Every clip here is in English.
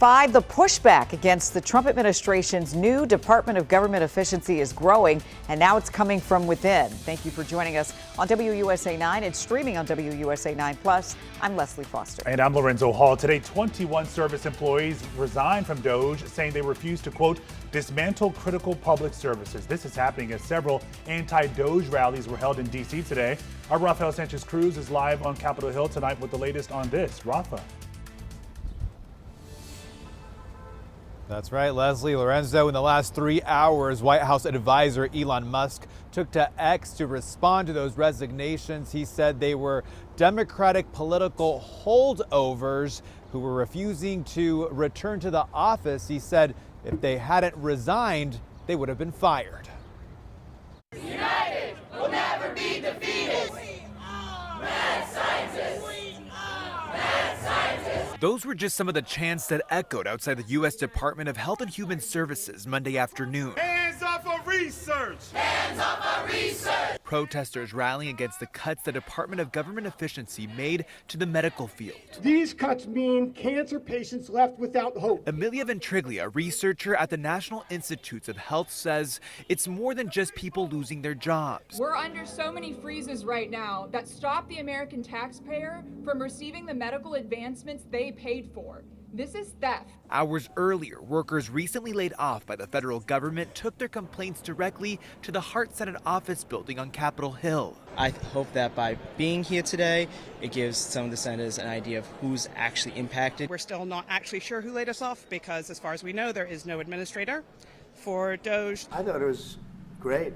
The pushback against the Trump administration's new Department of Government Efficiency is growing, and now it's coming from within. Thank you for joining us on WUSA 9 and streaming on WUSA 9 Plus. I'm Leslie Foster. And I'm Lorenzo Hall. Today, 21 service employees resigned from DOGE, saying they refuse to, quote, dismantle critical public services. This is happening as several anti-DOGE rallies were held in D.C. today. Our Rafael Sanchez Cruz is live on Capitol Hill tonight with the latest on this. Rafa. That's right, Leslie. Lorenzo, in the last 3 hours, White House advisor Elon Musk took to X to respond to those resignations. He said they were Democratic political holdovers who were refusing to return to the office. He said if they hadn't resigned, they would have been fired. United will never be defeated. We are mad scientists. Those were just some of the chants that echoed outside the U.S. Department of Health and Human Services Monday afternoon. Hands up for research! Hands up for research! Protesters rallying against the cuts the Department of Government Efficiency made to the medical field. These cuts mean cancer patients left without hope. Amelia Ventriglia, a researcher at the National Institutes of Health, says it's more than just people losing their jobs. We're under so many freezes right now that stop the American taxpayer from receiving the medical advancements they paid for. This is theft. Hours earlier, workers recently laid off by the federal government took their complaints directly to the Hart Senate office building on Capitol Hill. I hope that by being here today, it gives some of the senators an idea of who's actually impacted. We're still not actually sure who laid us off because, as far as we know, there is no administrator for DOGE. I thought it was great,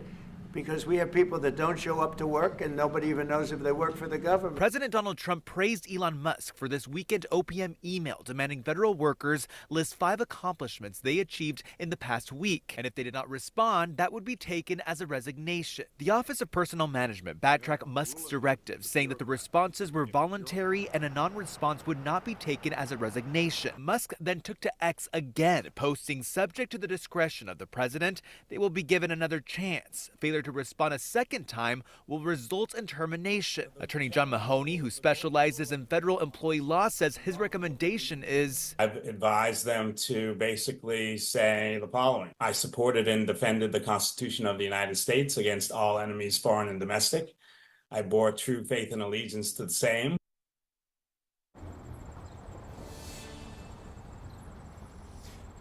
because we have people that don't show up to work and nobody even knows if they work for the government. President Donald Trump praised Elon Musk for this weekend OPM email demanding federal workers list 5 accomplishments they achieved in the past week. And if they did not respond, that would be taken as a resignation. The Office of Personnel Management backtracked Musk's directive, saying that the responses were voluntary and a non-response would not be taken as a resignation. Musk then took to X again, posting, subject to the discretion of the president, they will be given another chance. Failure to respond a second time will result in termination. Attorney John Mahoney, who specializes in federal employee law, says his recommendation is, I've advised them to basically say the following. I supported and defended the Constitution of the United States against all enemies, foreign and domestic. I bore true faith and allegiance to the same.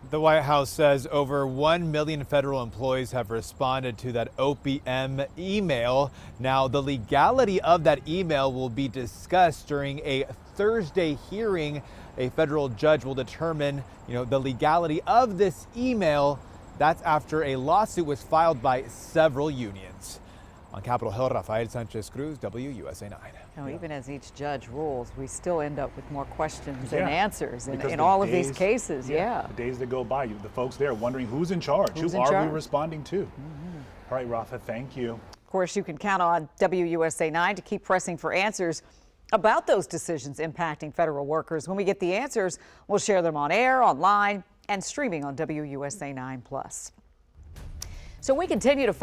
The White House says over 1 million federal employees have responded to that OPM email. Now, the legality of that email will be discussed during a Thursday hearing. A federal judge will determine, the legality of this email. That's after a lawsuit was filed by several unions. On Capitol Hill, Rafael Sanchez Cruz, WUSA 9. Even as each judge rules, we still end up with more questions than answers in all of these cases. The days that go by, the folks there wondering who's in charge, who are we responding to? All right, Rafa, thank you. Of course, you can count on WUSA 9 to keep pressing for answers about those decisions impacting federal workers. When we get the answers, we'll share them on air, online, and streaming on WUSA 9 Plus. So we continue to